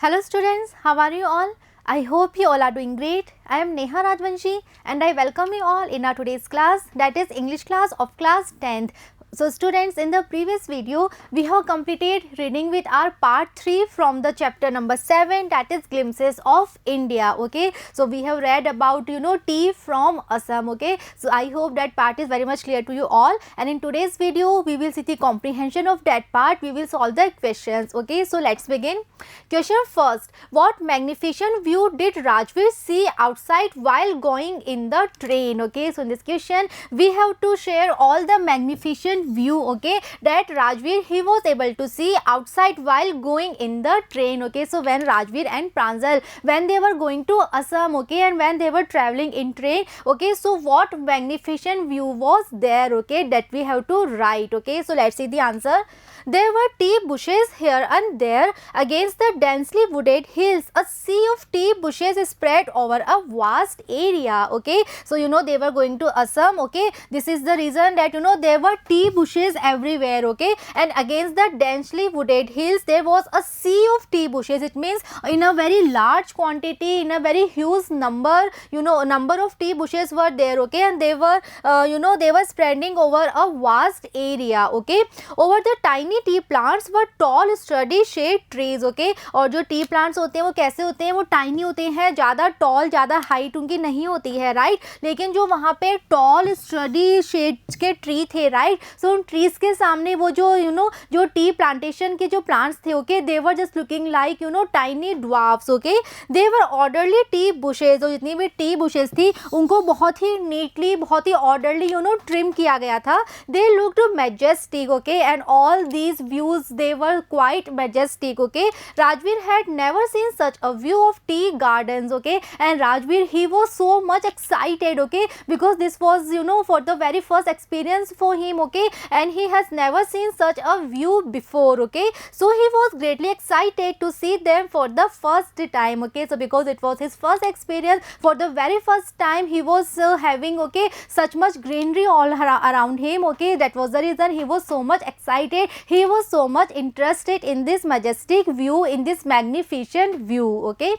Hello students, how are you all? I hope you all are doing great. I am Neha Rajvanshi and I welcome you all in our today's class, that is English class of class 10th. So students, in the previous video we have completed reading with our part 3 from the chapter number 7, that is Glimpses of India. Okay, so we have read about tea from Assam. Okay, so I hope that part is very much clear to you all, and in today's video we will see the comprehension of that part. We will solve the questions. Okay, so let's begin. Question first, what magnificent view did Rajveer see outside while going in the train? Okay, so in this question we have to share all the magnificent view, okay, that Rajveer he was able to see outside while going in the train. Okay, so when Rajveer and Pranjal, when they were going to Assam, okay, and when they were traveling in train, okay, so what magnificent view was there, okay, that we have to write. Okay, so let's see the answer. There were tea bushes here and there against the densely wooded hills. A sea of tea bushes spread over a vast area. Okay, so they were going to Assam. Okay, this is the reason that there were tea bushes everywhere. Okay, and against the densely wooded hills there was a sea of tea bushes. It means in a very large quantity, in a very huge number, number of tea bushes were there. Okay, and they were they were spreading over a vast area. Okay, over the tiny tea plants were tall sturdy shade trees. Okay, और जो T plants होते हैं वो कैसे होते हैं, वो tiny होते हैं, ज़्यादा टॉल, ज़्यादा हाइट उनकी नहीं होती है, राइट. लेकिन जो वहाँ पे टॉल स्टडी शेड के ट्री थे, राइट, सो उन ट्रीज के सामने वो जो जो टी प्लांटेशन के जो प्लांट्स थे, okay, they were just looking like tiny dwarfs. Okay, they were orderly T bushes. और जितनी भी टी बुशेज थी उनको बहुत ही नीटली, बहुत ही ऑर्डरली ट्रिम किया गया था. They looked majestic. Okay, and all these views, they were quite majestic. Okay, Rajveer had never seen such a view of tea gardens. Okay, and Rajveer he was so much excited. Okay, because this was for the very first experience for him. Okay, and he has never seen such a view before. Okay, so he was greatly excited to see them for the first time. Okay, so because it was his first experience, for the very first time he was having such much greenery all around him. Okay, that was the reason he was so much excited. He was so much interested in this majestic view, in this magnificent view. Okay.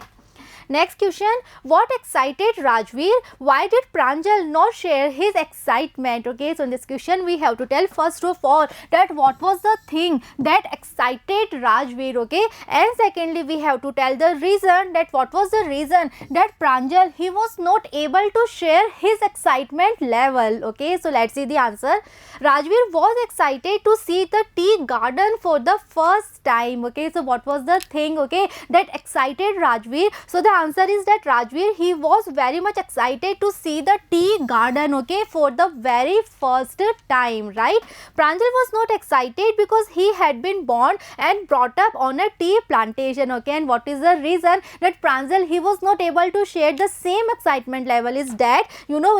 Next question, what excited Rajveer? Why did Pranjal not share his excitement? Okay, so in this question we have to tell first of all that what was the thing that excited Rajveer. Okay, and secondly we have to tell the reason, that what was the reason that Pranjal he was not able to share his excitement level. Okay, so let's see the answer. Rajveer was excited to see the tea garden for the first time. Okay, so what was the thing, okay, that excited Rajveer? So the answer is that Rajveer he was very much excited to see the tea garden, okay, for the very first time, right. Pranjal was not excited because he had been born and brought up on a tea plantation. Okay, and what is the reason that Pranjal he was not able to share the same excitement level is that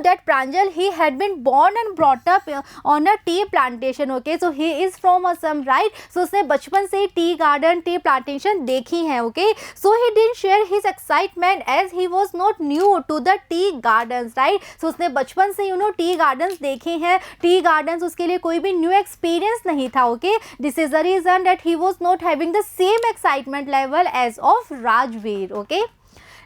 that Pranjal he had been born and brought up on a tea plantation. Okay, so he is from Assam, right, so उसने बचपन से tea garden, tea plantation देखी है. Okay, so he didn't share his excitement as he was not new to the tea gardens, right. so उसने बचपन से tea gardens देखे हैं. टी गार्डन्स उसके लिए कोई भी न्यू एक्सपीरियंस नहीं था. Okay, this is the reason that he was not having the same excitement level as of Rajveer. Okay.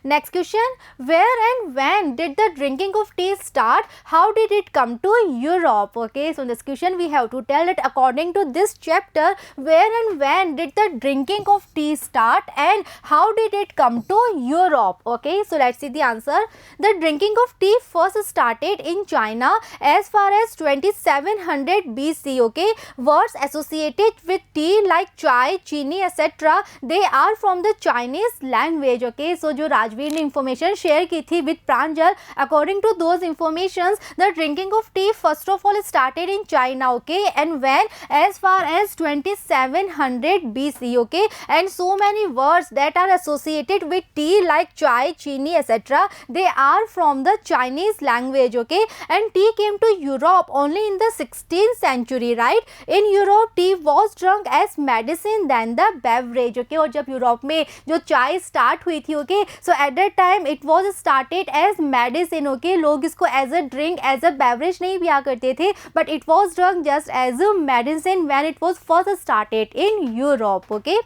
Next question, where and when did the drinking of tea start? How did it come to Europe? Okay, so in this question we have to tell that according to this chapter, where and when did the drinking of tea start and how did it come to Europe? Okay, so let's see the answer. The drinking of tea first started in China as far as 2700 BC. Okay, words associated with tea like chai, chini, etc. they are from the Chinese language. Okay, so जो राजवीर ने information share की थी with Pranjal, according to those informations the drinking of tea first of all started in China. Okay, and when as far as 2700 BC. Okay, and so many words that are associated with tea like chai, chini etcetera they are from the Chinese language. Okay, and tea came to Europe only in the 16th century, right. In Europe tea was drunk as medicine then the beverage. Okay, और जब Europe में जो चाय start हुई थी, okay, so at that time it was started as medicine. Okay, लोग इसको as a drink, as a beverage नहीं पिया करते थे, but it was drunk just as a medicine when it was first started in Europe. Okay.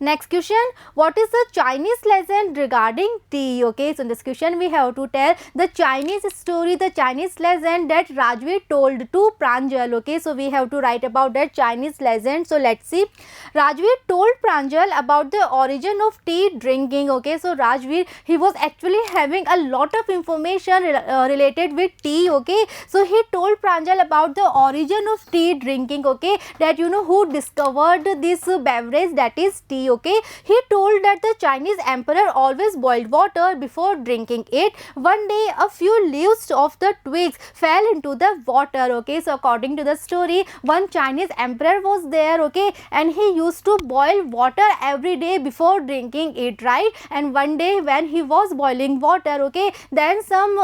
Next question, what is the Chinese legend regarding tea? Okay, so in this question we have to tell the Chinese story, the Chinese legend that Rajveer told to Pranjal. Okay, so we have to write about that Chinese legend. So let's see. Rajveer told Pranjal about the origin of tea drinking. Okay, so Rajveer, he was actually having a lot of information related with tea. Okay, so he told Pranjal about the origin of tea drinking. Okay, that who discovered this beverage, that is tea. Okay, he told that the Chinese emperor always boiled water before drinking it. One day a few leaves of the twigs fell into the water. Okay, so according to the story, one Chinese emperor was there. Okay, and he used to boil water every day before drinking it, right? And one day when he was boiling water, okay, then some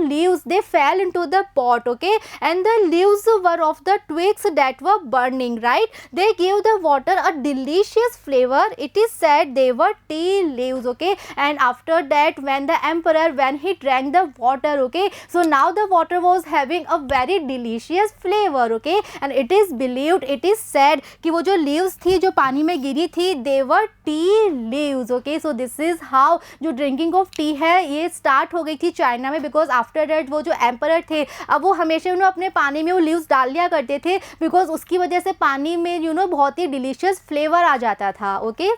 leaves, they fell into the pot. Okay, and the leaves were of the twigs that were burning, right? They gave the water a delicious flavor. It is said they were tea leaves. Okay, and after that, when the emperor, when he drank the water, okay, so now the water was having a very delicious flavor. Okay, and it is believed, it is said कि वो जो leaves थी, जो पानी में गिरी थी, they were tea leaves. Okay, so this is how जो drinking of tea है ये start हो गई थी चाइना में, because after that वो जो emperor थे, अब वो हमेशा अपने पानी में वो leaves डाल लिया करते थे, because उसकी वजह से पानी में बहुत ही delicious flavor आ जाता था. Okay.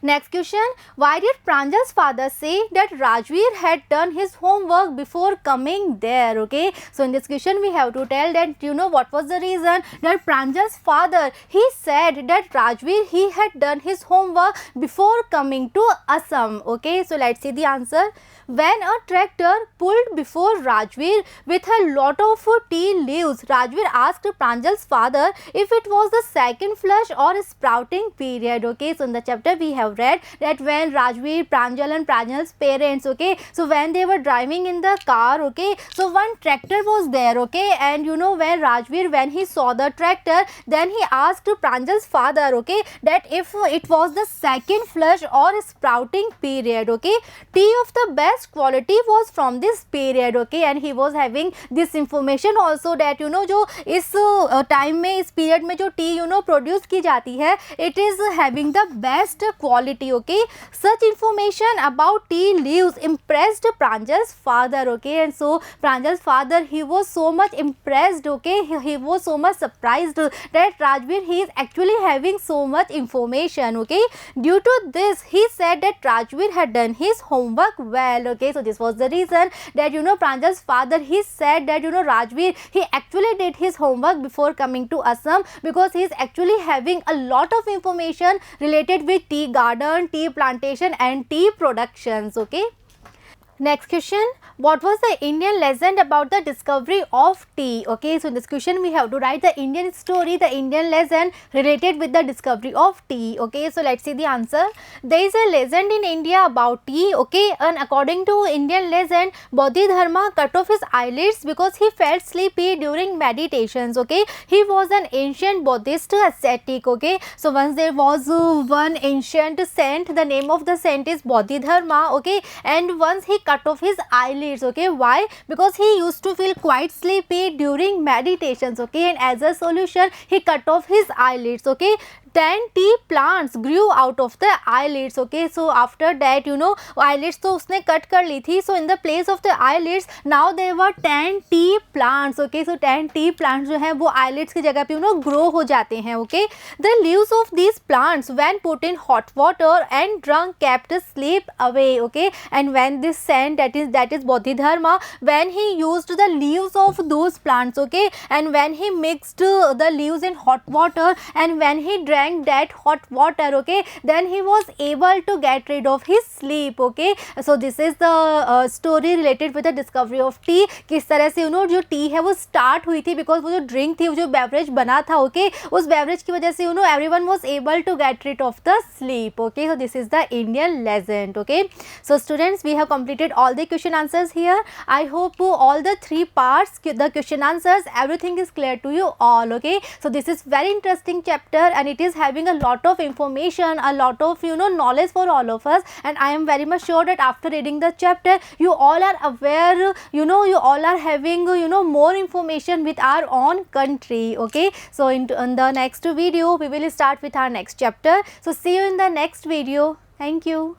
Next question, why did Pranjal's father say that Rajveer had done his homework before coming there? Okay, so in this question we have to tell that what was the reason that Pranjal's father, he said that Rajveer, he had done his homework before coming to Assam. Okay, so let's see the answer. When a tractor pulled before Rajveer with a lot of tea leaves, Rajveer asked Pranjal's father if it was the second flush or sprouting period. Okay, so in the chapter we have read that when Rajveer, Pranjal and Pranjal's parents, okay, so when they were driving in the car, okay, so one tractor was there. Okay, and when Rajveer, when he saw the tractor, then he asked Pranjal's father, okay, that if it was the second flush or sprouting period. Okay, tea of the best quality was from this period. Okay, and he was having this information also that जो इस time में, इस period में जो T produce की जाती है, it is having the best quality. Okay, such information about tea leaves impressed Pranjal's father. Okay, and so Pranjal's father, he was so much impressed. Okay, he was so much surprised that Rajveer, he is actually having so much information. Okay, due to this he said that Rajveer had done his homework well. Okay, so this was the reason that Pranjal's father, he said that Rajveer, he actually did his homework before coming to Assam, because he is actually having a lot of information related with tea garden, tea plantation and tea productions. Okay. Next question, what was the Indian legend about the discovery of tea? Okay, so in this question we have to write the Indian story, the Indian legend related with the discovery of tea. Okay, so let's see the answer. There is a legend in India about tea. Okay, and according to Indian legend, Bodhidharma cut off his eyelids because he felt sleepy during meditations. Okay, he was an ancient Buddhist ascetic. Okay, so once there was one ancient saint, the name of the saint is Bodhidharma. Okay, and once he cut off his eyelids. Okay, why? Because he used to feel quite sleepy during meditations. Okay, and as a solution he cut off his eyelids. Okay, 10 tea plants grew out of the eyelids. Okay, so after that eyelids तो उसने cut कर ली थी, so in the place of the eyelids now there were 10 tea plants. Okay, so 10 tea plants जो है वो eyelids की जगह पे grow हो जाते हैं. Okay, the leaves of these plants when put in hot water and drunk kept sleep away. Okay, and when this saint, that is Bodhidharma, when he used the leaves of those plants, okay, and when he mixed the leaves in hot water and when he drank that hot water, okay, then he was able to get rid of his sleep. Okay, so this is the story related with the discovery of tea. किस तरह से जो T है वो start हुई थी, because वो जो ड्रिंक थी, वो जो बेवरेज बना था, ओके, उस बेवरेज की वजह से everyone was able to get rid of the sleep. Okay, so this is the Indian legend. Okay, so students, we have completed all the question answers here. I hope all the 3 parts, the question answers, everything is clear to you all. Okay, so this is very interesting chapter and it is is having a lot of information, a lot of knowledge for all of us, and I am very much sure that after reading the chapter you all are aware, you all are having more information with our own country. Okay, so in the next video we will start with our next chapter. So see you in the next video. Thank you.